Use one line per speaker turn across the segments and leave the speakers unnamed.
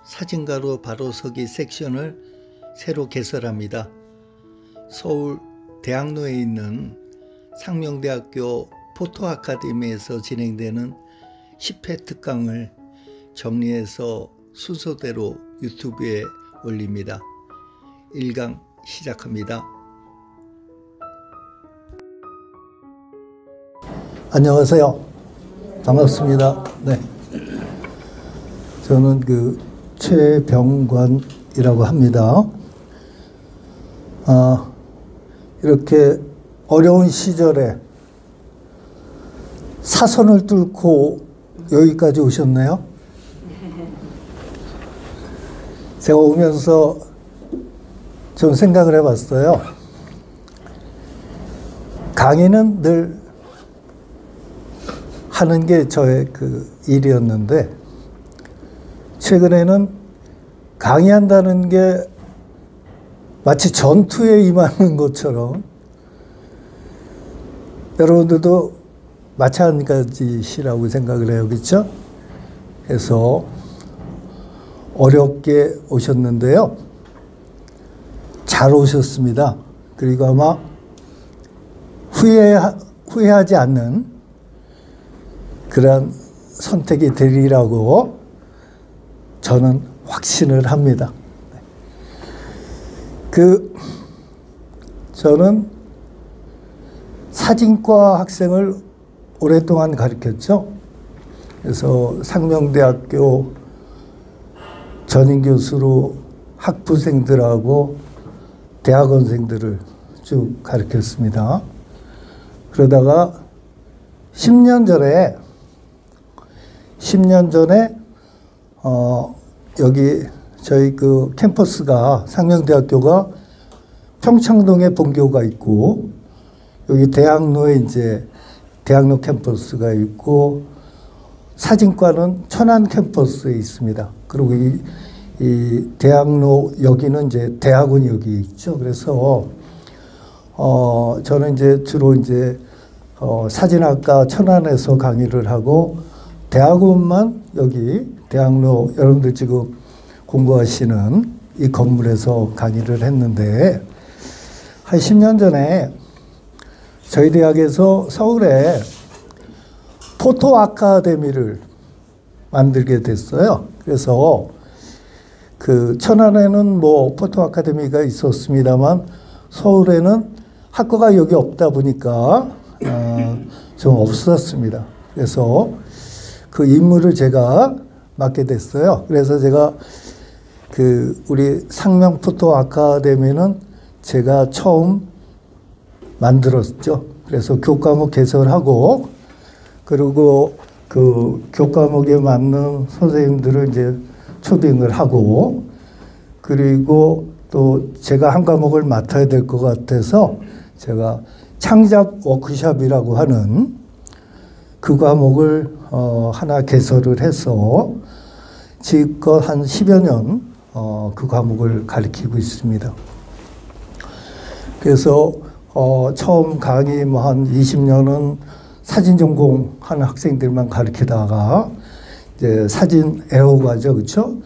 사진가로 바로 서기 섹션을 새로 개설합니다. 서울 대학로에 있는 상명대학교 포토아카데미에서 진행되는 10회 특강을 정리해서 순서대로 유튜브에 올립니다. 1강 시작합니다. 안녕하세요. 반갑습니다. 네. 저는 최병관이라고 합니다. 이렇게 어려운 시절에 사선을 뚫고 여기까지 오셨네요. 제가 오면서 좀 생각을 해봤어요. 강의는 늘 하는 게 저의 일이었는데, 최근에는 강의한다는 게 마치 전투에 임하는 것처럼, 여러분들도 마찬가지시라고 생각을 해요. 그렇죠? 그래서 어렵게 오셨는데요. 잘 오셨습니다. 그리고 아마 후회하지 않는 그런 선택이 되리라고 저는 확신을 합니다. 저는 사진과 학생을 오랫동안 가르쳤죠. 그래서 상명대학교 전임 교수로 학부생들하고 대학원생들을 쭉 가르쳤습니다. 그러다가 10년 전에 여기 저희 캠퍼스가, 상명대학교가 평창동에 본교가 있고, 여기 대학로에 이제 대학로 캠퍼스가 있고, 사진과는 천안 캠퍼스에 있습니다. 그리고 이 대학로 여기는 이제 대학원이 여기 있죠. 그래서 저는 이제 주로 사진학과 천안에서 강의를 하고, 대학원만 여기 대학로, 여러분들 지금 공부하시는 이 건물에서 강의를 했는데, 한 10년 전에 저희 대학에서 서울에 포토 아카데미를 만들게 됐어요. 그래서 천안에는 포토 아카데미가 있었습니다만, 서울에는 학과가 여기 없다 보니까 좀 없었습니다. 그래서 그 임무를 제가 맡게 됐어요. 그래서 제가 우리 상명 포토 아카데미는 제가 처음 만들었죠. 그래서 교과목 개설하고, 그리고 교과목에 맞는 선생님들을 이제 초빙을 하고, 그리고 또 제가 한 과목을 맡아야 될 것 같아서 제가 창작 워크숍이라고 하는 그 과목을 하나 개설을 해서 지금껏 한 10여 년 그 과목을 가르치고 있습니다. 그래서 처음 강의 한 20년은 사진 전공하는 학생들만 가르치다가 이제 사진 애호가죠, 그렇죠?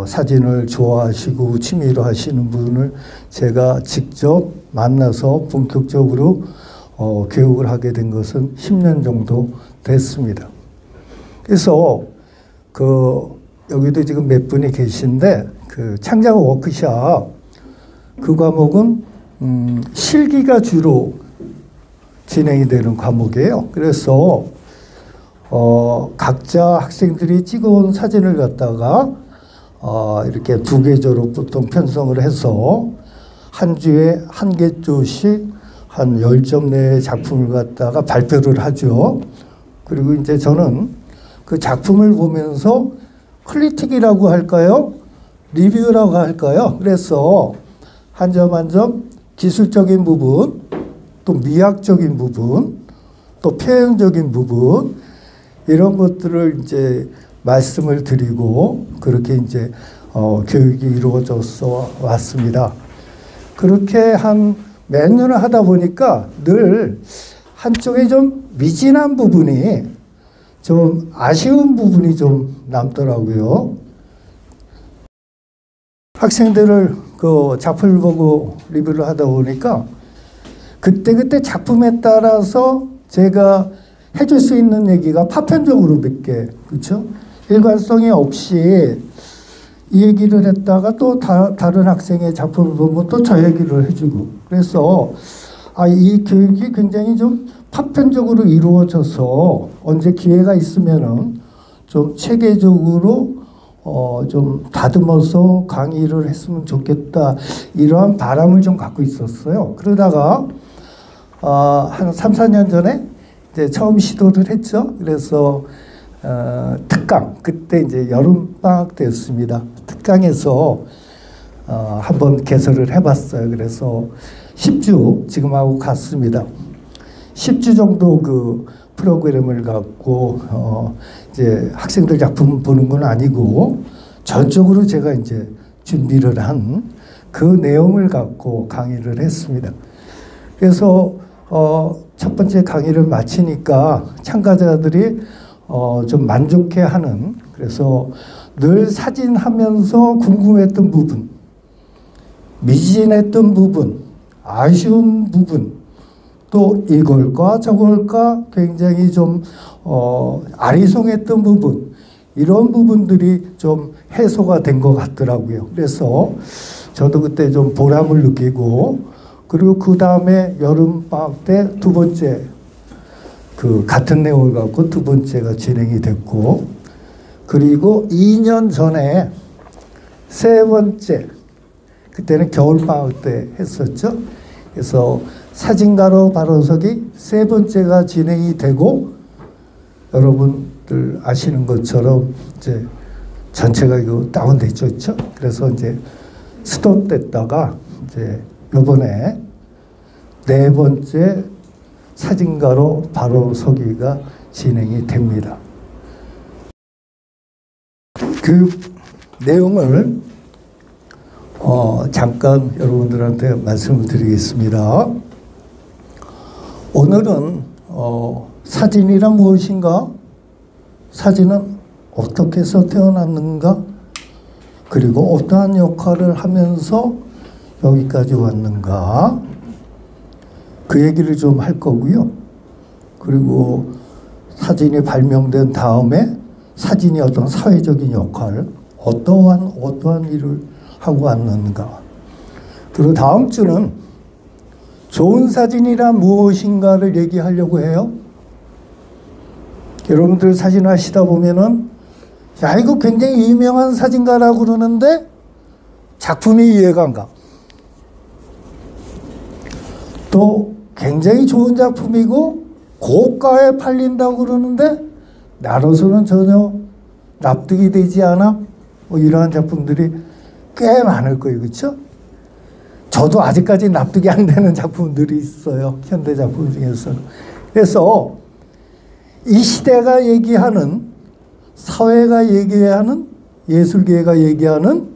사진을 좋아하시고 취미로 하시는 분을 제가 직접 만나서 본격적으로 교육을 하게 된 것은 10년 정도 됐습니다. 그래서 여기도 지금 몇 분이 계신데, 창작 워크숍 그 과목은 실기가 주로 진행이 되는 과목이에요. 그래서 각자 학생들이 찍어온 사진을 갖다가 이렇게 2계절로 보통 편성을 해서 한 주에 1개조씩 한 10점 내의 작품을 갖다가 발표를 하죠. 그리고 이제 저는 그 작품을 보면서 크리틱이라고 할까요? 리뷰라고 할까요? 그래서 한 점 한 점 기술적인 부분, 또 미학적인 부분, 또 표현적인 부분, 이런 것들을 이제 말씀을 드리고, 그렇게 이제 교육이 이루어져서 왔습니다. 그렇게 한 몇 년을 하다 보니까 늘 한쪽에 좀 미진한 부분이, 좀 아쉬운 부분이 좀 남더라고요. 학생들을 그 작품을 보고 리뷰를 하다 보니까 그때그때 작품에 따라서 제가 해줄 수 있는 얘기가 파편적으로 몇 개, 그렇죠? 일관성이 없이 이 얘기를 했다가 또 다른 학생의 작품을 보면 또 저 얘기를 해주고, 그래서 이 교육이 굉장히 좀 파편적으로 이루어져서 언제 기회가 있으면은 좀 체계적으로 좀 다듬어서 강의를 했으면 좋겠다, 이러한 바람을 좀 갖고 있었어요. 그러다가 한 3, 4년 전에 이제 처음 시도를 했죠. 그래서 특강, 그때 이제 여름방학 때였습니다. 특강에서 한번 개설을 해봤어요. 그래서 10주 지금 하고 갔습니다. 10주 정도 그 프로그램을 갖고 이제 학생들 작품 보는 건 아니고 전적으로 제가 이제 준비를 한 그 내용을 갖고 강의를 했습니다. 그래서 첫 번째 강의를 마치니까 참가자들이 좀 만족해하는, 그래서 늘 사진하면서 궁금했던 부분, 미진했던 부분, 아쉬운 부분, 또 이걸까 저걸까 굉장히 좀 아리송했던 부분, 이런 부분들이 좀 해소가 된 것 같더라고요. 그래서 저도 그때 좀 보람을 느끼고, 그리고 그 다음에 여름방학 때 두 번째 그 같은 내용을 갖고 두 번째가 진행이 됐고, 그리고 2년 전에 세 번째, 그때는 겨울방학 때 했었죠. 그래서 사진가로 바로서기 세 번째가 진행이 되고, 여러분들 아시는 것처럼 이제 전체가 이거 다운됐죠, 그렇죠? 그래서 이제 스톱됐다가 이제 요번에 네 번째 사진가로 바로서기가 진행이 됩니다. 그 내용을 잠깐 여러분들한테 말씀을 드리겠습니다. 오늘은 사진이란 무엇인가? 사진은 어떻게 해서 태어났는가? 그리고 어떠한 역할을 하면서 여기까지 왔는가? 그 얘기를 좀 할 거고요. 그리고 사진이 발명된 다음에 사진이 어떤 사회적인 역할, 어떠한 일을 하고 왔는가? 그리고 다음 주는 좋은 사진이란 무엇인가를 얘기하려고 해요. 여러분들 사진 하시다 보면은, 야, 이거 굉장히 유명한 사진가라고 그러는데 작품이 이해가 안 가. 또 굉장히 좋은 작품이고 고가에 팔린다고 그러는데 나로서는 전혀 납득이 되지 않아. 뭐 이러한 작품들이 꽤 많을 거예요. 그렇죠? 저도 아직까지 납득이 안 되는 작품들이 있어요. 현대 작품 중에서는. 그래서 이 시대가 얘기하는, 사회가 얘기하는, 예술계가 얘기하는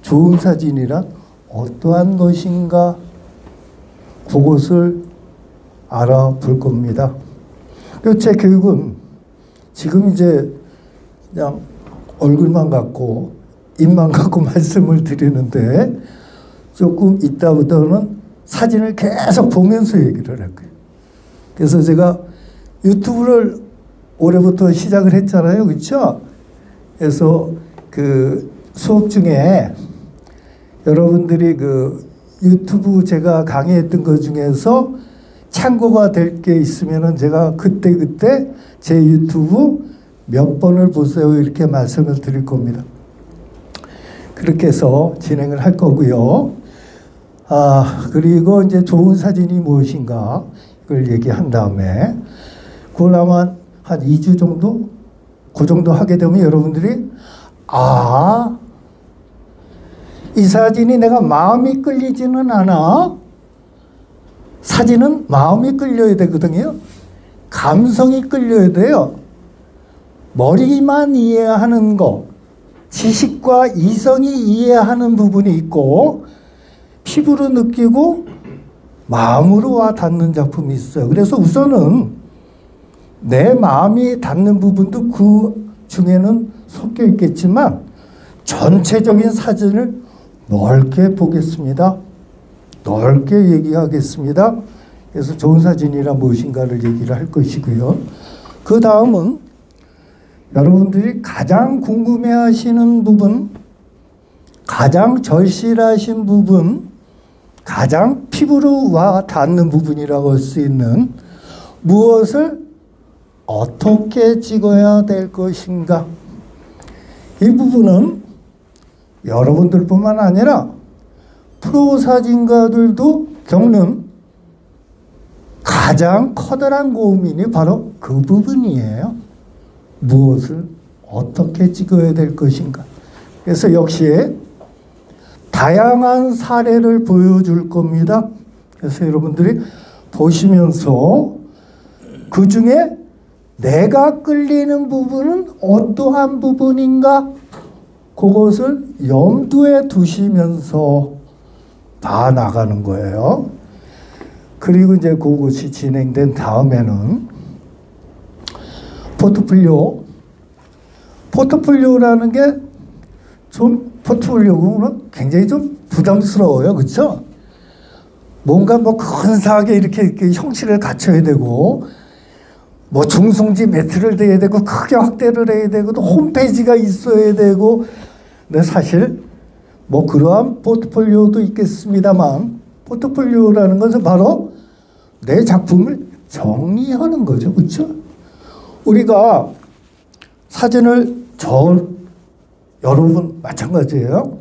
좋은 사진이란 어떠한 것인가, 그것을 알아볼 겁니다. 그리고 제 교육은 지금 이제 그냥 얼굴만 갖고 입만 갖고 말씀을 드리는데, 조금 이따부터는 사진을 계속 보면서 얘기를 할 거예요. 그래서 제가 유튜브를 올해부터 시작을 했잖아요. 그렇죠? 그래서 그 수업 중에 여러분들이 그 유튜브 제가 강의했던 것 중에서 참고가 될 게 있으면은 제가 그때 제 유튜브 몇 번을 보세요, 이렇게 말씀을 드릴 겁니다. 그렇게 해서 진행을 할 거고요. 그리고 이제 좋은 사진이 무엇인가 이걸 얘기한 다음에 그걸 아마 한 2주 정도? 그 정도 하게 되면 여러분들이 이 사진이 내가 마음이 끌리지는 않아. 사진은 마음이 끌려야 되거든요. 감성이 끌려야 돼요. 머리만 이해하는 거, 지식과 이성이 이해하는 부분이 있고 피부로 느끼고 마음으로 와 닿는 작품이 있어요. 그래서 우선은 내 마음이 닿는 부분도 그 중에는 섞여 있겠지만 전체적인 사진을 넓게 보겠습니다. 넓게 얘기하겠습니다. 그래서 좋은 사진이란 무엇인가를 얘기를 할 것이고요. 그 다음은 여러분들이 가장 궁금해하시는 부분, 가장 절실하신 부분, 가장 피부로 와 닿는 부분이라고 할 수 있는 무엇을 어떻게 찍어야 될 것인가. 이 부분은 여러분들뿐만 아니라 프로 사진가들도 겪는 가장 커다란 고민이 바로 그 부분이에요. 무엇을 어떻게 찍어야 될 것인가. 그래서 역시 다양한 사례를 보여줄 겁니다. 그래서 여러분들이 보시면서 그 중에 내가 끌리는 부분은 어떠한 부분인가? 그것을 염두에 두시면서 다 나가는 거예요. 그리고 이제 그것이 진행된 다음에는 포트폴리오라는 게 좀 포트폴리오는 굉장히 좀 부담스러워요. 그렇죠? 뭔가 뭐 근사하게 이렇게 형식을 갖춰야 되고 뭐 중성지 매트를 대야 되고 크게 확대를 해야 되고 또 홈페이지가 있어야 되고 근데 사실 뭐 그러한 포트폴리오도 있겠습니다만 포트폴리오라는 것은 바로 내 작품을 정리하는 거죠. 그렇죠? 우리가 사진을 여러분 마찬가지예요.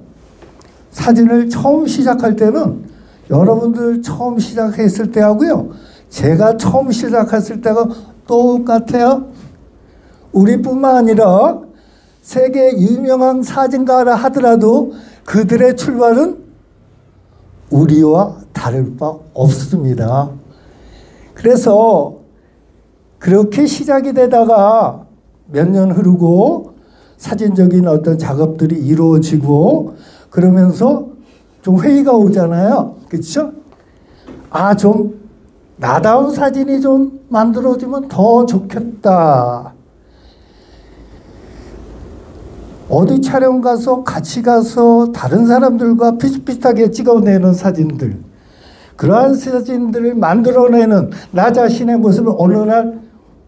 사진을 처음 시작할 때는 여러분들 처음 시작했을 때하고요. 제가 처음 시작했을 때가 똑같아요. 우리뿐만 아니라 세계 유명한 사진가라 하더라도 그들의 출발은 우리와 다를 바 없습니다. 그래서 그렇게 시작이 되다가 몇 년 흐르고 사진적인 어떤 작업들이 이루어지고 그러면서 좀 회의가 오잖아요. 그렇죠? 좀 나다운 사진이 좀 만들어지면 더 좋겠다. 어디 촬영 가서 같이 가서 다른 사람들과 비슷비슷하게 찍어내는 사진들, 그러한 사진들을 만들어내는 나 자신의 모습을 어느 날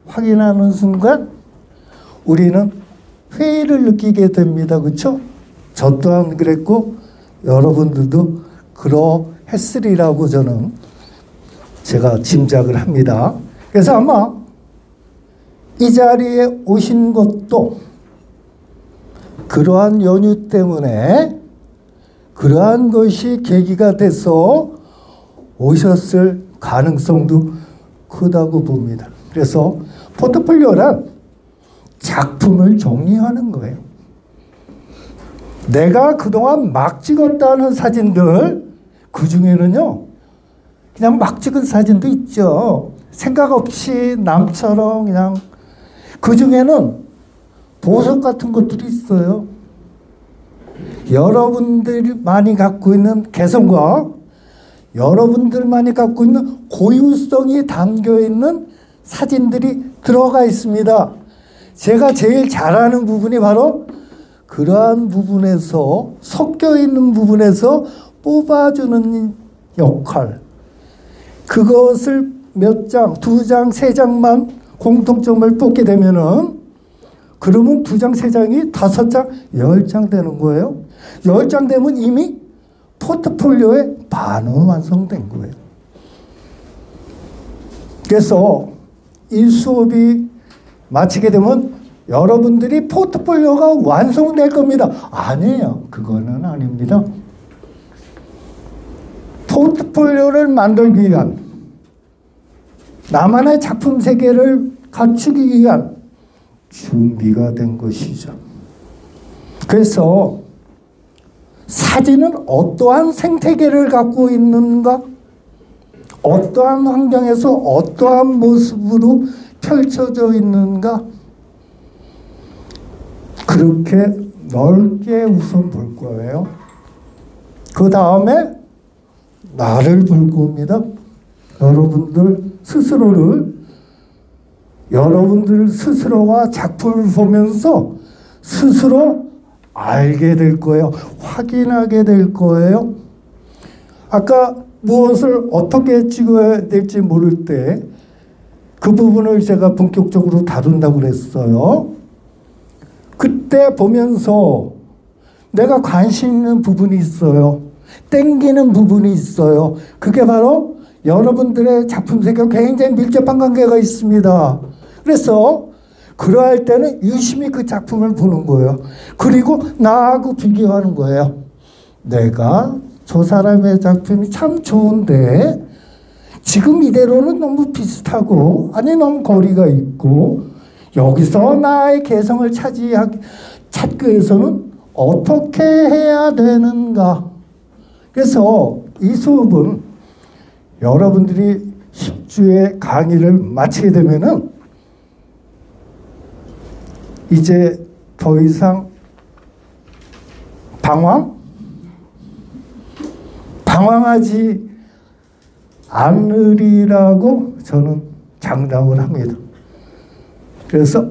확인하는 순간 우리는 회의를 느끼게 됩니다. 그렇죠? 저 또한 그랬고 여러분들도 그러했으리라고 제가 짐작을 합니다. 그래서 아마 이 자리에 오신 것도 그러한 연유 때문에 그러한 것이 계기가 돼서 오셨을 가능성도 크다고 봅니다. 그래서 포트폴리오란 작품을 정리하는 거예요. 내가 그동안 막 찍었다는 사진들, 그 중에는요, 그냥 막 찍은 사진도 있죠. 생각 없이 남처럼 그냥, 그 중에는 보석 같은 것들이 있어요. 여러분들이 많이 갖고 있는 개성과 여러분들만이 갖고 있는 고유성이 담겨 있는 사진들이 들어가 있습니다. 제가 제일 잘하는 부분이 바로 그러한 부분에서 섞여 있는 부분에서 뽑아주는 역할. 그것을 몇 장, 2장, 3장만 공통점을 뽑게 되면은 그러면 2장, 3장이 5장, 10장 되는 거예요. 10장 되면 이미 포트폴리오의 반은 완성된 거예요. 그래서 이 수업이 마치게 되면 여러분들이 포트폴리오가 완성될 겁니다. 아니에요. 그거는 아닙니다. 포트폴리오를 만들기 위한 나만의 작품 세계를 갖추기 위한 준비가 된 것이죠. 그래서 사진은 어떠한 생태계를 갖고 있는가? 어떠한 환경에서 어떠한 모습으로 펼쳐져 있는가? 그렇게 넓게 우선 볼 거예요. 그 다음에 나를 볼 겁니다. 여러분들 스스로가 작품을 보면서 스스로 알게 될 거예요. 확인하게 될 거예요. 아까 무엇을 어떻게 찍어야 될지 모를 때 그 부분을 제가 본격적으로 다룬다고 그랬어요. 그때 보면서 내가 관심 있는 부분이 있어요. 땡기는 부분이 있어요. 그게 바로 여러분들의 작품 세계와 굉장히 밀접한 관계가 있습니다. 그래서 그러할 때는 유심히 그 작품을 보는 거예요. 그리고 나하고 비교하는 거예요. 내가 저 사람의 작품이 참 좋은데 지금 이대로는 너무 비슷하고 아니 너무 거리가 있고 여기서 나의 개성을 찾기 위해서는 어떻게 해야 되는가. 그래서 이 수업은 여러분들이 10주의 강의를 마치게 되면은 이제 더 이상 방황하지 않으리라고 저는 장담을 합니다. 그래서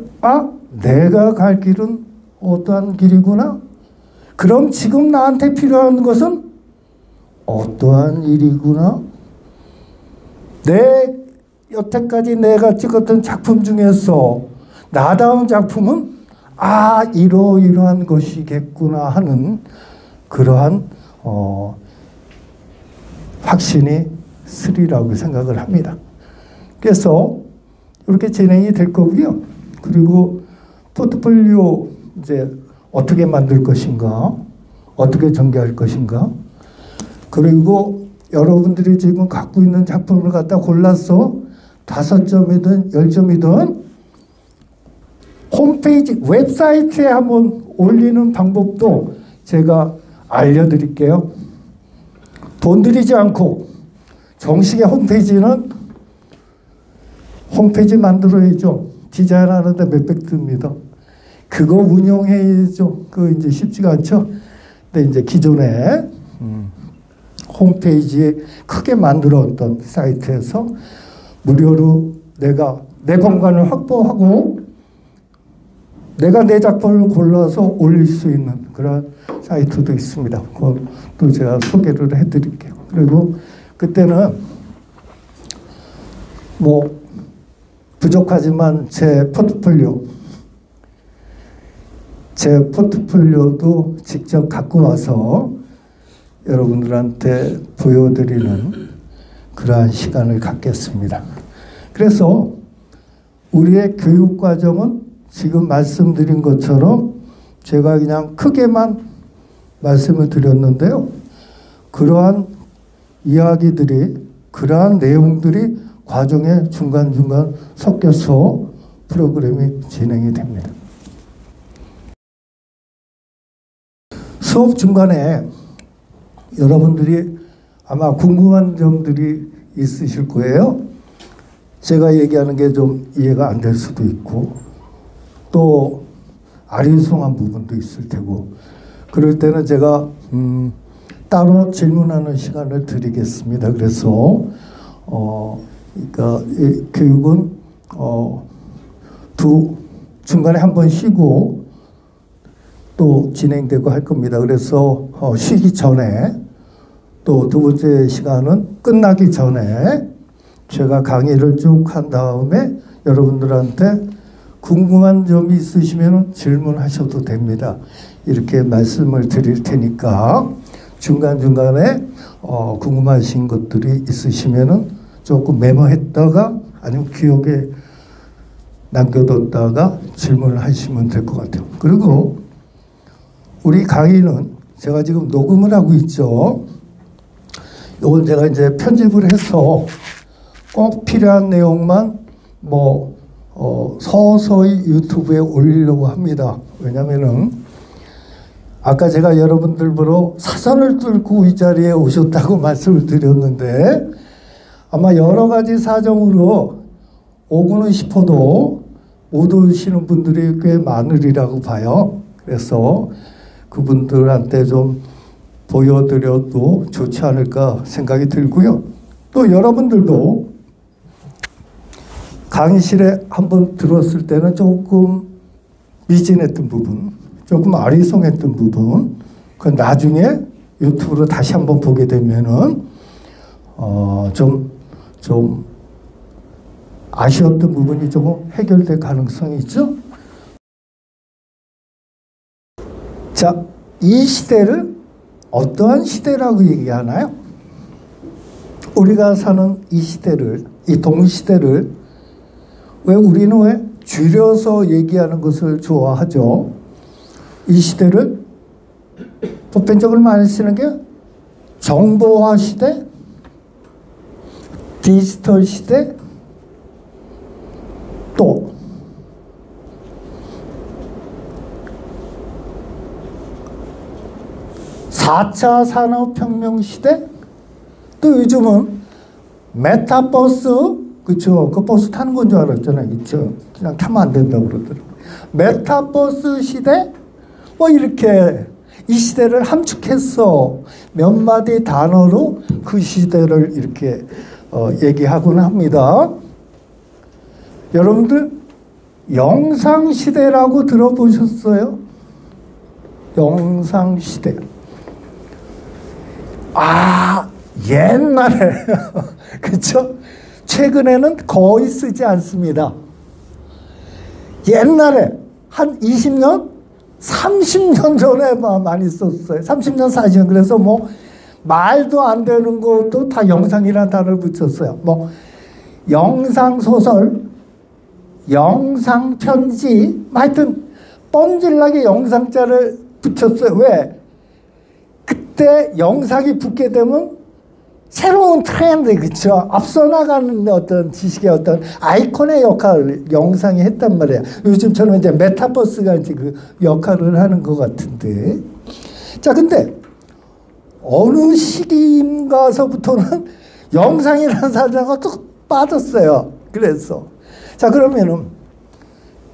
내가 갈 길은 어떠한 길이구나. 그럼 지금 나한테 필요한 것은 어떠한 일이구나. 여태까지 내가 찍었던 작품 중에서 나다운 작품은 이러이러한 것이겠구나 하는 그러한 확신이 쓰리라고 생각을 합니다. 그래서 이렇게 진행이 될 거고요. 그리고 포트폴리오 이제 어떻게 만들 것인가, 어떻게 전개할 것인가, 그리고 여러분들이 지금 갖고 있는 작품을 갖다 골라서 5점이든 10점이든 홈페이지 웹사이트에 한번 올리는 방법도 제가 알려드릴게요. 돈 들이지 않고 정식의 홈페이지 만들어야죠. 디자인하는데 몇백 듭니다. 그거 운영해야죠. 그거 이제 쉽지가 않죠. 근데 이제 기존에 홈페이지에 크게 만들었던 사이트에서 무료로 내가 내 공간을 확보하고 내가 내 작품을 골라서 올릴 수 있는 그런 사이트도 있습니다. 그것도 제가 소개를 해드릴게요. 그리고 그때는 부족하지만 제 포트폴리오도 직접 갖고 와서 여러분들한테 보여드리는 그러한 시간을 갖겠습니다. 그래서 우리의 교육과정은 지금 말씀드린 것처럼 제가 그냥 크게만 말씀을 드렸는데요. 그러한 이야기들이, 그러한 내용들이 과정에 중간중간 섞여서 프로그램이 진행이 됩니다. 수업 중간에 여러분들이 아마 궁금한 점들이 있으실 거예요. 제가 얘기하는 게 좀 이해가 안 될 수도 있고 또 아리송한 부분도 있을 테고 그럴 때는 제가 따로 질문하는 시간을 드리겠습니다. 그래서 그러니까 이 교육은 중간에 한번 쉬고 또 진행되고 할 겁니다. 그래서 쉬기 전에 또 두 번째 시간은 끝나기 전에 제가 강의를 쭉 한 다음에 여러분들한테 궁금한 점이 있으시면 질문하셔도 됩니다. 이렇게 말씀을 드릴 테니까 중간중간에 궁금하신 것들이 있으시면 조금 메모했다가 아니면 기억에 남겨뒀다가 질문을 하시면 될 것 같아요. 그리고 우리 강의는 제가 지금 녹음을 하고 있죠. 이건 제가 이제 편집을 해서 꼭 필요한 내용만 서서히 유튜브에 올리려고 합니다. 왜냐면은 아까 제가 여러분들 보러 사선을 뚫고 이 자리에 오셨다고 말씀을 드렸는데 아마 여러 가지 사정으로 오고는 싶어도 못 오시는 분들이 꽤 많으리라고 봐요. 그래서 그분들한테 좀 보여드려도 좋지 않을까 생각이 들고요. 또 여러분들도 강의실에 한번 들었을 때는 조금 미진했던 부분, 조금 아리송했던 부분, 그 나중에 유튜브로 다시 한번 보게 되면은 좀 아쉬웠던 부분이 조금 해결될 가능성이 있죠. 자, 이 시대를 어떠한 시대라고 얘기하나요? 우리가 사는 이 시대를, 이 동시대를 왜 우리는 왜 줄여서 얘기하는 것을 좋아하죠? 이 시대를 보편적으로 많이 쓰는 게 정보화 시대, 디지털 시대, 또 (4차) 산업혁명 시대, 또 요즘은 메타버스, 그쵸? 그 버스 타는 건 줄 알았잖아요. 그쵸? 그냥 타면 안 된다고 그러더라고요. 메타버스 시대? 뭐 이렇게 이 시대를 함축해서 몇 마디 단어로 그 시대를 이렇게 얘기하곤 합니다. 여러분들 영상시대라고 들어보셨어요? 영상시대. 아, 옛날에 그쵸? 최근에는 거의 쓰지 않습니다. 옛날에 한 20년? 30년 전에 많이 썼어요. 30년, 40년. 그래서 뭐 말도 안 되는 것도 다 영상이라는 단어를 붙였어요. 뭐 영상소설, 영상편지, 하여튼 뻔질나게 영상자를 붙였어요. 왜? 그때 영상이 붙게 되면 새로운 트렌드, 그쵸? 앞서 나가는 어떤 지식의 어떤 아이콘의 역할을 영상이 했단 말이에요. 요즘처럼 이제 메타버스가 이제 그 역할을 하는 것 같은데. 자, 근데 어느 시기인가서부터는 영상이라는 단어가 뚝 빠졌어요. 그래서. 자, 그러면은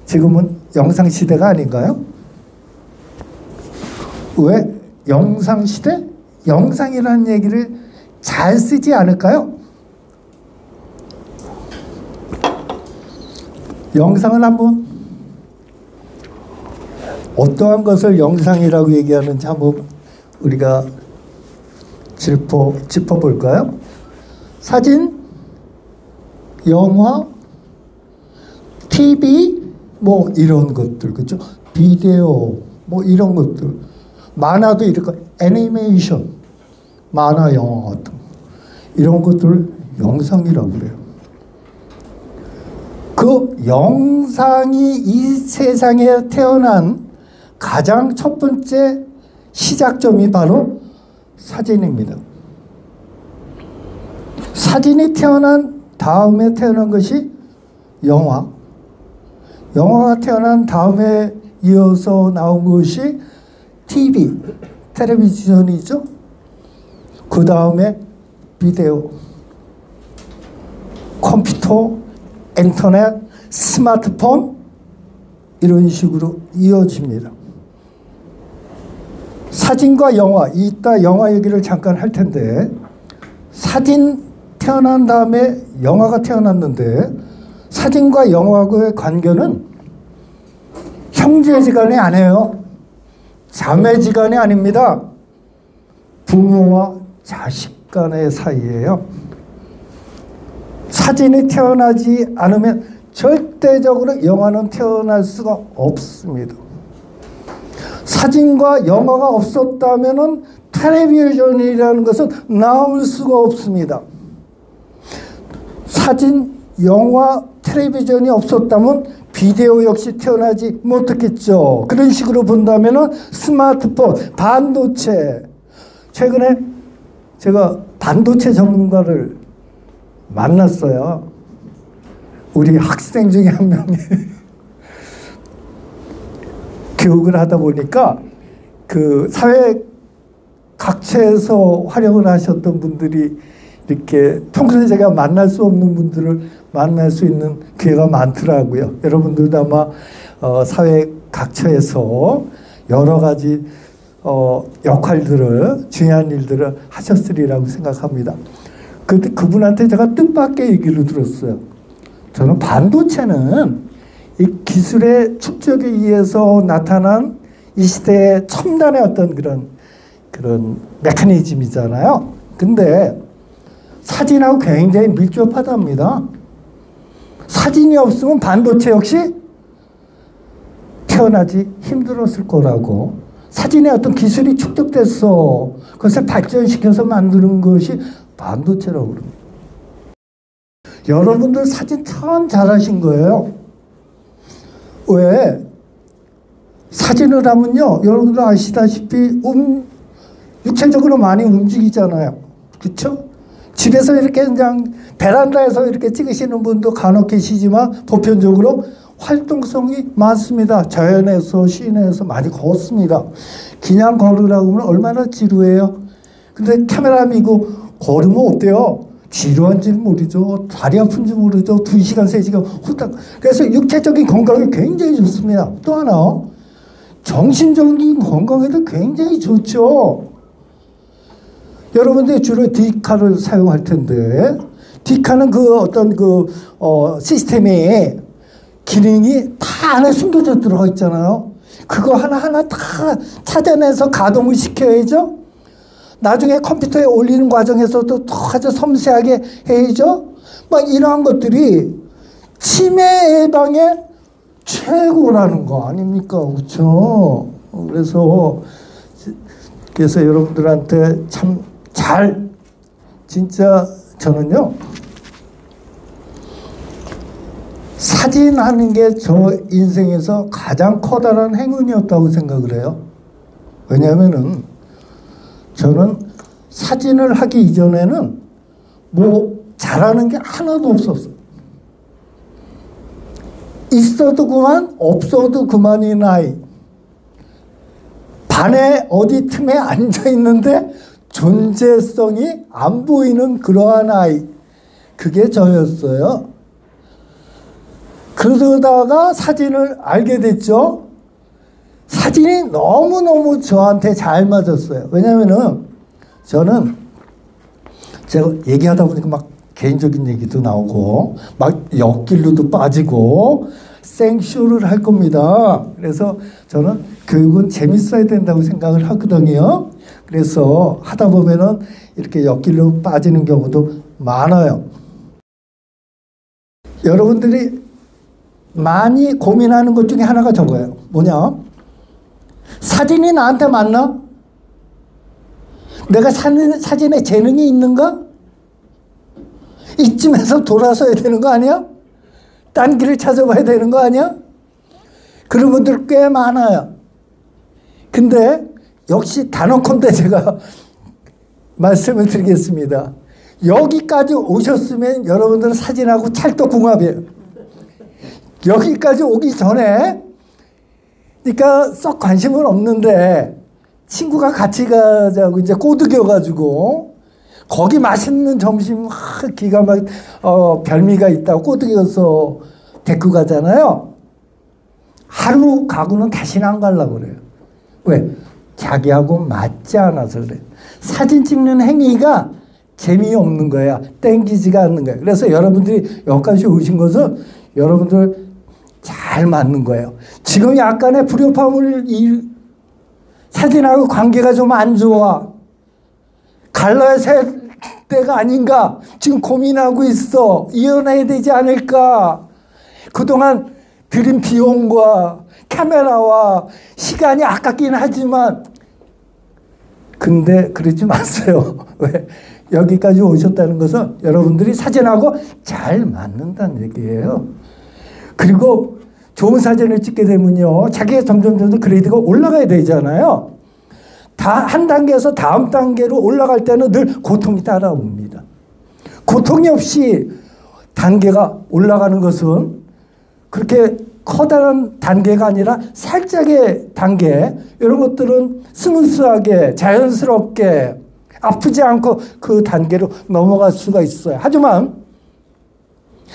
지금은 영상 시대가 아닌가요? 왜? 영상 시대? 영상이라는 얘기를 잘 쓰지 않을까요? 영상을 한번 어떠한 것을 영상이라고 얘기하는지 한번 우리가 짚어볼까요? 사진, 영화, TV, 뭐 이런 것들, 그죠? 비디오, 뭐 이런 것들. 만화도 이렇게 애니메이션, 만화, 영화 같은 거. 이런 것들을 영상이라고 그래요. 그 영상이 이 세상에 태어난 가장 첫 번째 시작점이 바로 사진입니다. 사진이 태어난 다음에 태어난 것이 영화. 영화가 태어난 다음에 이어서 나온 것이 TV, 텔레비전이죠. 그 다음에 비디오, 컴퓨터, 인터넷, 스마트폰 이런 식으로 이어집니다. 사진과 영화, 이따 영화 얘기를 잠깐 할 텐데 사진 태어난 다음에 영화가 태어났는데 사진과 영화의 관계는 형제지간이 아니에요. 자매지간이 아닙니다. 부모와 자식 간의 사이예요. 사진이 태어나지 않으면 절대적으로 영화는 태어날 수가 없습니다. 사진과 영화가 없었다면 텔레비전이라는 것은 나올 수가 없습니다. 사진, 영화, 텔레비전이 없었다면 비디오 역시 태어나지 못했겠죠. 그런 식으로 본다면 스마트폰, 반도체. 최근에 제가 반도체 전문가를 만났어요. 우리 학생 중에 한 명이 교육을 하다 보니까 그 사회 각처에서 활용을 하셨던 분들이 이렇게 평소에 제가 만날 수 없는 분들을 만날 수 있는 기회가 많더라고요. 여러분들도 아마 사회 각처에서 여러 가지 역할들을, 중요한 일들을 하셨으리라고 생각합니다. 그분한테 제가 뜻밖의 얘기를 들었어요. 저는 반도체는 이 기술의 축적에 의해서 나타난 이 시대의 첨단의 어떤 그런 메커니즘이잖아요. 근데 사진하고 굉장히 밀접하답니다. 사진이 없으면 반도체 역시 태어나지 힘들었을 거라고. 사진의 어떤 기술이 축적됐어. 그것을 발전시켜서 만드는 것이 반도체라고 그럽니다. 여러분들 사진 참 잘하신 거예요. 왜? 사진을 하면요, 여러분들 아시다시피 육체적으로 많이 움직이잖아요. 그렇죠? 집에서 이렇게 그냥 베란다에서 이렇게 찍으시는 분도 간혹 계시지만 보편적으로 활동성이 많습니다. 자연에서 시내에서 많이 걷습니다. 그냥 걸으라고 하면 얼마나 지루해요. 근데 카메라 미고 걸으면 어때요? 지루한지 모르죠. 다리 아픈지 모르죠. 2시간, 3시간 후딱. 그래서 육체적인 건강이 굉장히 좋습니다. 또 하나, 정신적인 건강에도 굉장히 좋죠. 여러분들이 주로 디카를 사용할 텐데, 디카는 그 어떤 시스템에 기능이 다 안에 숨겨져 들어가 있잖아요. 그거 하나하나 다 찾아내서 가동을 시켜야죠. 나중에 컴퓨터에 올리는 과정에서도 아주 섬세하게 해야죠. 막 이러한 것들이 치매 예방에 최고라는 거 아닙니까? 그렇죠? 그래서 여러분들한테 참 진짜 저는요, 사진하는 게 저 인생에서 가장 커다란 행운이었다고 생각을 해요. 왜냐하면은 저는 사진을 하기 이전에는 뭐 잘하는 게 하나도 없었어요. 있어도 그만, 없어도 그만인 아이. 반에 어디 틈에 앉아있는데 존재성이 안 보이는 그러한 아이. 그게 저였어요. 그러다가 사진을 알게 됐죠. 사진이 너무너무 저한테 잘 맞았어요. 왜냐면은 저는 제가 얘기하다 보니까 막 개인적인 얘기도 나오고 막 옆길로도 빠지고 생쇼를 할 겁니다. 그래서 저는 교육은 재밌어야 된다고 생각을 하거든요. 그래서 하다 보면은 이렇게 옆길로 빠지는 경우도 많아요. 여러분들이 많이 고민하는 것 중에 하나가 저거예요. 뭐냐? 사진이 나한테 맞나? 내가 사진에 재능이 있는가? 이쯤에서 돌아서야 되는 거 아니야? 딴 길을 찾아봐야 되는 거 아니야? 그런 분들 꽤 많아요. 근데 역시 단언컨대 제가 말씀을 드리겠습니다. 여기까지 오셨으면 여러분들은 사진하고 찰떡궁합이에요. 여기까지 오기 전에 그러니까 썩 관심은 없는데 친구가 같이 가자고 이제 꼬드겨가지고 거기 맛있는 점심 기가 막 별미가 있다고 꼬드겨서 데리고 가잖아요. 하루 가고는 다시는 안 가려고 그래요. 왜? 자기하고 맞지 않아서 그래. 사진 찍는 행위가 재미없는 거야. 땡기지가 않는 거야. 그래서 여러분들이 여기까지 오신 것은 여러분들 잘 맞는 거예요. 지금 약간의 불협화음을 사진하고 관계가 좀 안 좋아. 갈라야 될 때가 아닌가. 지금 고민하고 있어. 이혼해야 되지 않을까. 그동안 들인 비용과 카메라와 시간이 아깝긴 하지만 근데 그러지 마세요. 왜? 여기까지 오셨다는 것은 여러분들이 사진하고 잘 맞는다는 얘기예요. 그리고 좋은 사진을 찍게 되면요, 자기가 점점 그레이드가 올라가야 되잖아요. 한 단계에서 다음 단계로 올라갈 때는 늘 고통이 따라옵니다. 고통이 없이 단계가 올라가는 것은 그렇게 커다란 단계가 아니라 살짝의 단계, 이런 것들은 스무스하게 자연스럽게 아프지 않고 그 단계로 넘어갈 수가 있어요. 하지만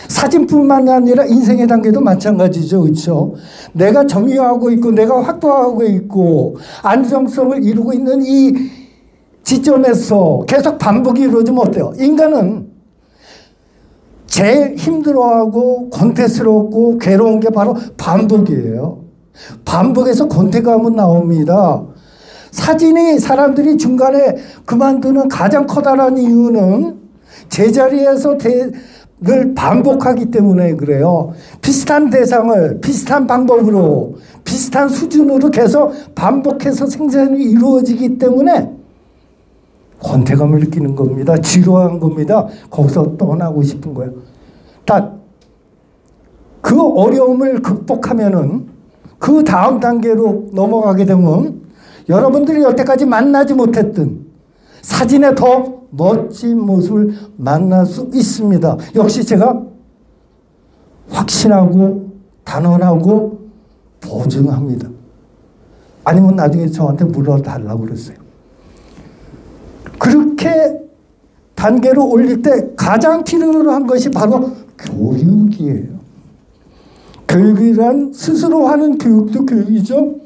사진뿐만 아니라 인생의 단계도 마찬가지죠. 그렇죠? 내가 점유하고 있고 내가 확보하고 있고 안정성을 이루고 있는 이 지점에서 계속 반복이 이루어지면 어때요? 인간은 제일 힘들어하고 권태스럽고 괴로운 게 바로 반복이에요. 반복해서 권태감은 나옵니다. 사진이 사람들이 중간에 그만두는 가장 커다란 이유는 제자리에서 늘 반복하기 때문에 그래요. 비슷한 대상을 비슷한 방법으로 비슷한 수준으로 계속 반복해서 생산이 이루어지기 때문에 권태감을 느끼는 겁니다. 지루한 겁니다. 거기서 떠나고 싶은 거예요. 그 어려움을 극복하면은 그 다음 단계로 넘어가게 되면 여러분들이 여태까지 만나지 못했던 사진의 더 멋진 모습을 만날 수 있습니다. 역시 제가 확신하고 단언하고 보증합니다. 아니면 나중에 저한테 물어달라고 그랬어요. 그렇게 단계로 올릴 때 가장 필요한 것이 바로 교육이에요. 교육이란 스스로 하는 교육도 교육이죠.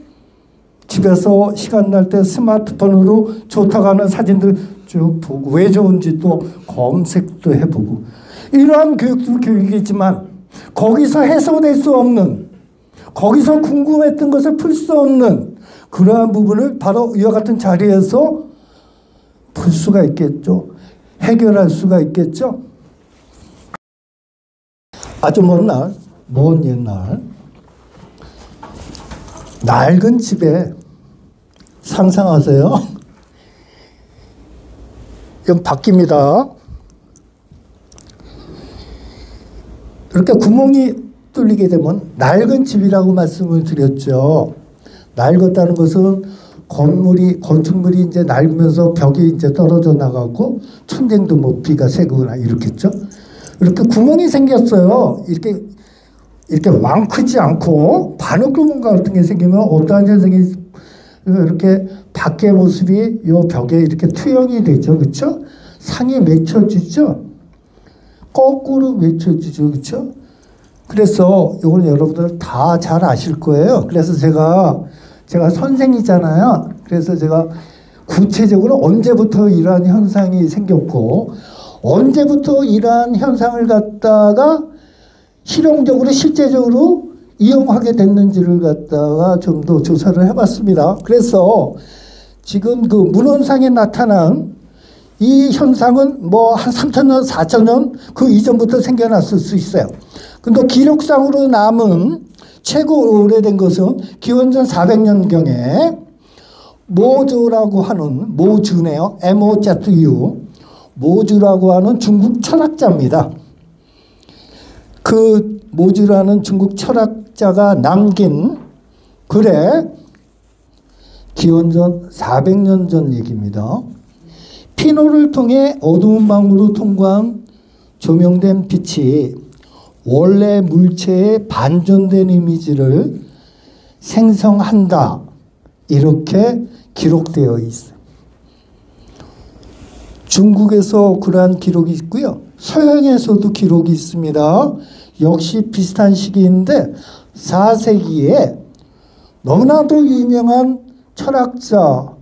집에서 시간 날 때 스마트폰으로 좋다고 하는 사진들 쭉 보고 왜 좋은지 또 검색도 해보고 이러한 교육도 교육이지만 거기서 해소될 수 없는 거기서 궁금했던 것을 풀 수 없는 그러한 부분을 바로 이와 같은 자리에서 풀 수가 있겠죠. 해결할 수가 있겠죠. 아주 먼 옛날 낡은 집에 상상하세요. 이건 바뀝니다. 이렇게 구멍이 뚫리게 되면 낡은 집이라고 말씀을 드렸죠. 낡았다는 것은 건축물이 이제 낡으면서 벽이 이제 떨어져 나가고 천장도 뭐 비가 새거나 이렇겠죠. 이렇게 구멍이 생겼어요. 이렇게 왕크지 않고 바늘구멍 같은 게 생기면 어떠한 현상이 이렇게 밖의 모습이 이 벽에 이렇게 투영이 되죠. 그렇죠? 상이 맺혀지죠. 거꾸로 맺혀지죠. 그렇죠? 그래서 이걸 여러분들 다 잘 아실 거예요. 그래서 제가 선생이잖아요. 그래서 제가 구체적으로 언제부터 이러한 현상이 생겼고 언제부터 이러한 현상을 갖다가 실용적으로 실제적으로 이용하게 됐는지를 갖다가 좀 더 조사를 해봤습니다. 그래서 지금 그 문헌상에 나타난 이 현상은 뭐 한 3,000년, 4,000년 그 이전부터 생겨났을 수 있어요. 근데 기록상으로 남은 최고 오래된 것은 기원전 400년경에 모주라고 하는 모주네요. MOZU 모주라고 하는 중국 철학자입니다. 그 모주라는 중국 철학자가 남긴 글에 기원전 400년 전 얘기입니다. 피노를 통해 어두운 방으로 통과한 조명된 빛이 원래 물체의 반전된 이미지를 생성한다. 이렇게 기록되어 있어요. 중국에서 그러한 기록이 있고요. 서양에서도 기록이 있습니다. 역시 비슷한 시기인데 4세기에 너무나도 유명한 철학자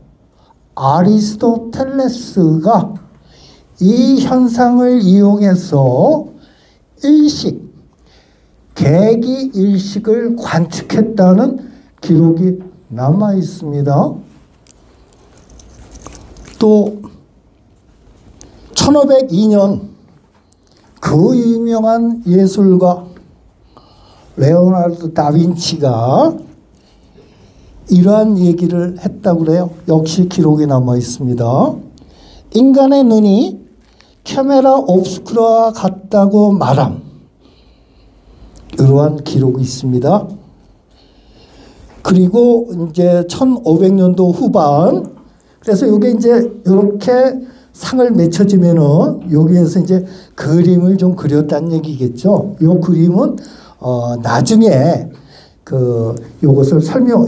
아리스토텔레스가 이 현상을 이용해서 계기 일식을 관측했다는 기록이 남아 있습니다. 또 1502년 그 유명한 예술가 레오나르도 다빈치가 이러한 얘기를 했다고 그래요. 역시 기록이 남아 있습니다. 인간의 눈이 카메라 옵스쿠라와 같다고 말함. 이러한 기록이 있습니다. 그리고 이제 1500년도 후반 그래서 이게 이제 이렇게 상을 맺혀지면은 여기에서 이제 그림을 좀 그렸다는 얘기겠죠. 이 그림은 나중에 요것을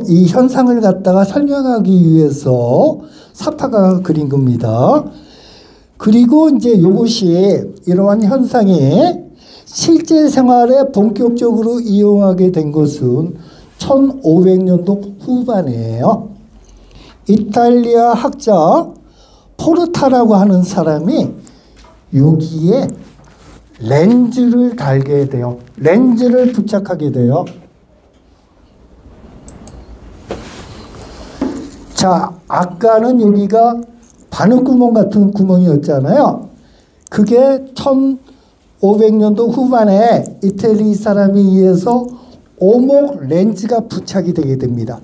이 현상을 갖다가 설명하기 위해서 사파가 그린 겁니다. 그리고 이제 이것이 이러한 현상이 실제 생활에 본격적으로 이용하게 된 것은 1500년도 후반이에요. 이탈리아 학자 포르타라고 하는 사람이 여기에 렌즈를 달게 돼요. 렌즈를 부착하게 돼요. 자, 아까는 여기가 바늘구멍 같은 구멍이었잖아요. 그게 1500년도 후반에 이태리 사람에 의해서 오목 렌즈가 부착이 되게 됩니다.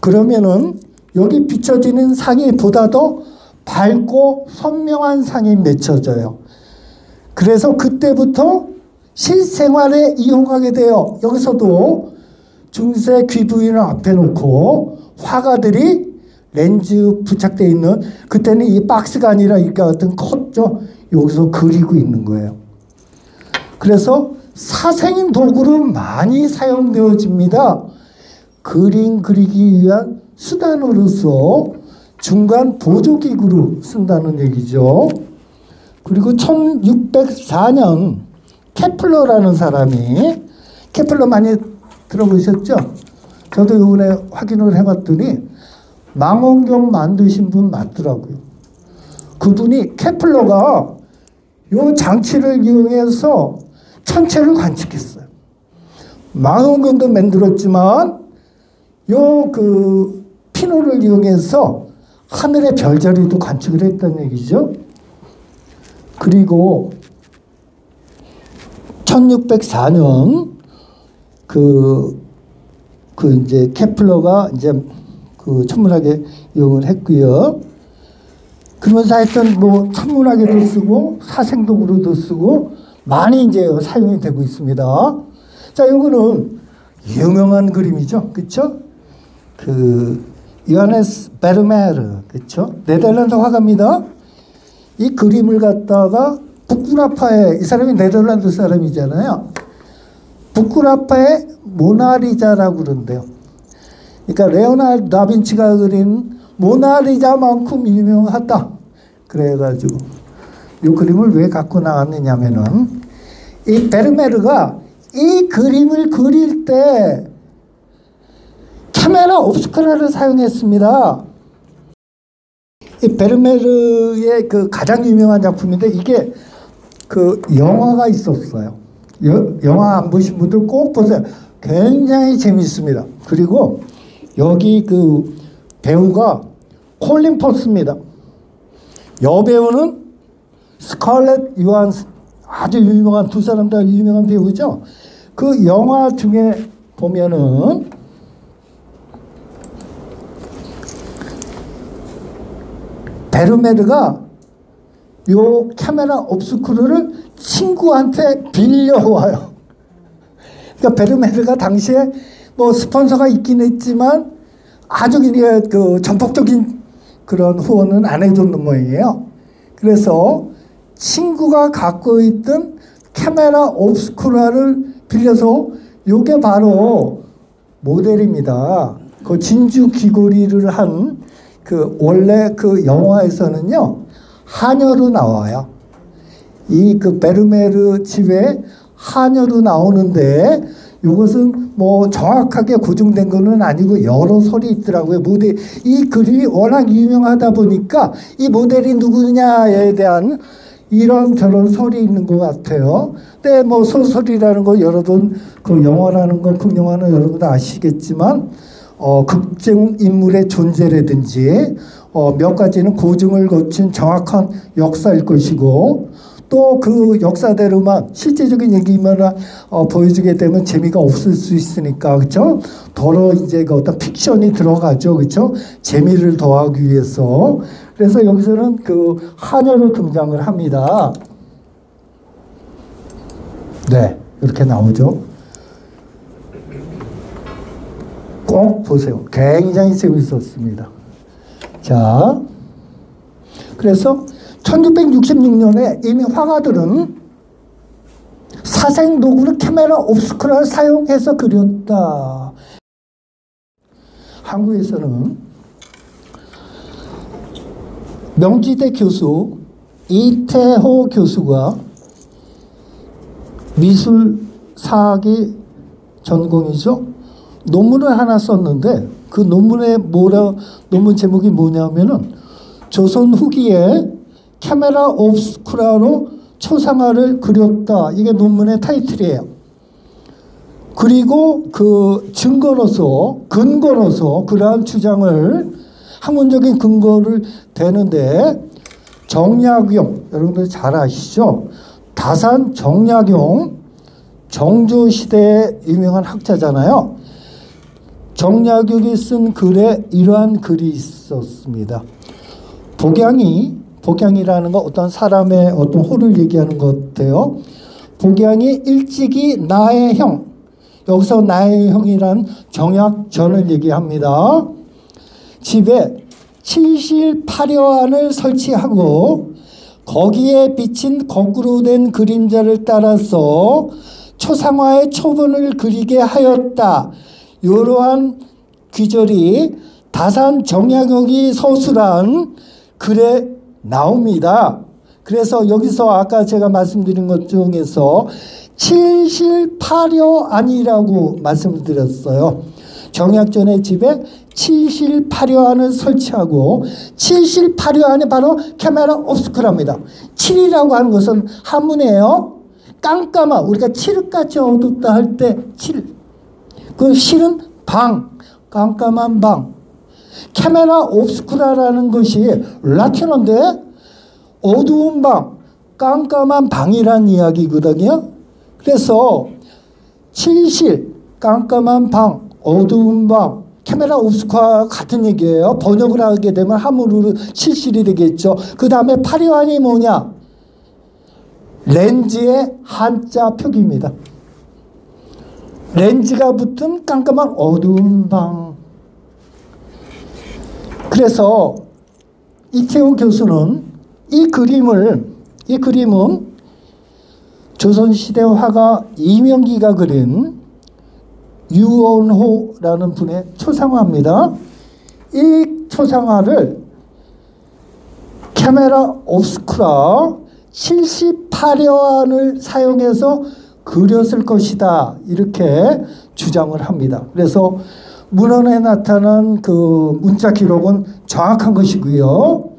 그러면은 여기 비춰지는 상이 보다 더 밝고 선명한 상이 맺혀져요. 그래서 그때부터 실생활에 이용하게 돼요. 여기서도 중세 귀부인을 앞에 놓고 화가들이 렌즈 부착되어 있는, 그때는 이 박스가 아니라 이렇게 어떤 컸죠. 여기서 그리고 있는 거예요. 그래서 사생인 도구로 많이 사용되어집니다. 그림 그리기 위한 수단으로서 중간 보조기구로 쓴다는 얘기죠. 그리고 1604년 케플러라는 사람이, 케플러 많이 들어보셨죠? 저도 이번에 확인을 해봤더니 망원경 만드신 분 맞더라고요. 그분이 케플러가 요 장치를 이용해서 천체를 관측했어요. 망원경도 만들었지만 요 그 피노를 이용해서 하늘의 별자리도 관측을 했다는 얘기죠. 그리고 1604년 이제 케플러가 이제 그 천문학에 이용을 했고요. 그러면서 하여튼 뭐 천문학에도 쓰고 사생도구로도 쓰고 많이 이제 사용이 되고 있습니다. 자, 이거는 유명한 그림이죠. 그렇죠? 그 요하네스 베르메르, 그렇죠? 네덜란드 화가입니다. 이 그림을 갖다가 부쿠라파에, 이 사람이 네덜란드 사람이잖아요. 부쿠라파의 모나리자라고 그러는데요. 그러니까 레오나르도 다빈치가 그린 모나리자만큼 유명하다. 그래가지고 이 그림을 왜 갖고 나왔느냐면은 이 베르메르가 이 그림을 그릴 때 카메라 옵스쿠라를 사용했습니다. 이 베르메르의 그 가장 유명한 작품인데 이게 그 영화가 있었어요. 영화 안 보신 분들 꼭 보세요. 굉장히 재밌습니다. 그리고 여기 그 배우가 콜린 퍼스입니다. 여배우는 스칼렛 요한슨, 아주 유명한, 두 사람 다 유명한 배우죠. 그 영화 중에 보면은 베르메르가 요 카메라 옵스쿠르를 친구한테 빌려와요. 그러니까 베르메르가 당시에 뭐 스폰서가 있긴 했지만 아주 그냥 그 전폭적인 그런 후원은 안 해줬는 모양이에요. 그래서 친구가 갖고 있던 카메라 옵스쿠라를 빌려서 요게 바로 모델입니다. 그 진주 귀걸이를 한 그 원래 그 영화에서는요 하녀로 나와요. 이 그 베르메르 집에 하녀로 나오는데 이것은 뭐 정확하게 고증된 거는 아니고 여러 설이 있더라고요. 모델, 이 글이 워낙 유명하다 보니까 이 모델이 누구냐에 대한 이런 저런 설이 있는 것 같아요. 근데 뭐 소설이라는 거 여러분, 그 영화라는 거, 그 영화는 여러분 다 아시겠지만 극중 인물의 존재라든지 몇 가지는 고증을 거친 정확한 역사일 것이고 또 그 역사대로만 실제적인 얘기만 보여주게 되면 재미가 없을 수 있으니까, 그렇죠? 더러 이제 그 어떤 픽션이 들어가죠, 그렇죠? 재미를 더하기 위해서. 그래서 여기서는 그 하녀로 등장을 합니다. 네, 이렇게 나오죠. 꼭 보세요. 굉장히 재밌었습니다. 자, 그래서 1666년에 이미 화가들은 사생 도구를 카메라 옵스쿠라를 사용해서 그렸다. 한국에서는 명지대 교수 이태호 교수가 미술사학이 전공이죠. 논문을 하나 썼는데 그 논문의 논문 제목이 뭐냐면은 조선 후기에 카메라 옵스쿠라로 초상화를 그렸다. 이게 논문의 타이틀이에요. 그리고 그 근거로서 그러한 주장을 학문적인 근거를 대는데 정약용, 여러분들 잘 아시죠? 다산 정약용, 정조시대의 유명한 학자잖아요. 정약용이 쓴 글에 이러한 글이 있었습니다. 복양이라는 건 어떤 사람의 어떤 호를 얘기하는 것 같아요. 복양이 일찍이 나의 형, 여기서 나의 형이란 정약전을 얘기합니다. 집에 칠실파려안을 설치하고 거기에 비친 거꾸로 된 그림자를 따라서 초상화의 초본을 그리게 하였다. 이러한 귀절이 다산 정약용이 서술한 글에 나옵니다. 그래서 여기서 아까 제가 말씀드린 것 중에서 칠실파려안이라고 말씀을 드렸어요. 정약전의 집에 칠실파려안을 설치하고 칠실파려안이 바로 카메라 옵스쿠라입니다. 칠이라고 하는 것은 한문이에요. 깜깜한, 우리가 칠흑같이 어둡다 할 때 칠. 그 실은 방, 깜깜한 방. 카메라 옵스쿠라라는 것이 라틴어인데 어두운 방, 깜깜한 방이란 이야기거든요. 그래서 칠실, 깜깜한 방, 어두운 방, 카메라 옵스쿠라 같은 얘기예요. 번역을 하게 되면 한문으로 칠실이 되겠죠. 그 다음에 파려안이 뭐냐? 렌즈의 한자 표기입니다. 렌즈가 붙은 깜깜한 어두운 방. 그래서 이태우 교수는 이 그림은 조선시대 화가 이명기가 그린 유원호라는 분의 초상화입니다. 이 초상화를 카메라 옵스쿠라 78여안을 사용해서 그렸을 것이다. 이렇게 주장을 합니다. 그래서 문헌에 나타난 그 문자 기록은 정확한 것이고요.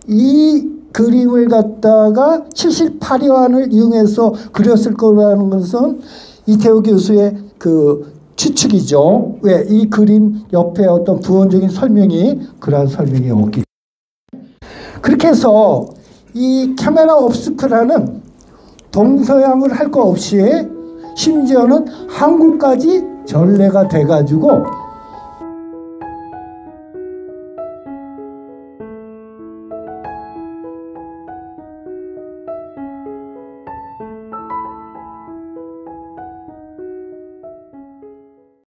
이 그림을 갖다가 78여안을 이용해서 그렸을 거라는 것은 이태우 교수의 그 추측이죠. 왜? 이 그림 옆에 어떤 부원적인 설명이 그러한 설명이 없기 때문에. 그렇게 해서 이 카메라 옵스쿠라는 동서양을 할 거 없이 심지어는 한국까지 전래가 돼가지고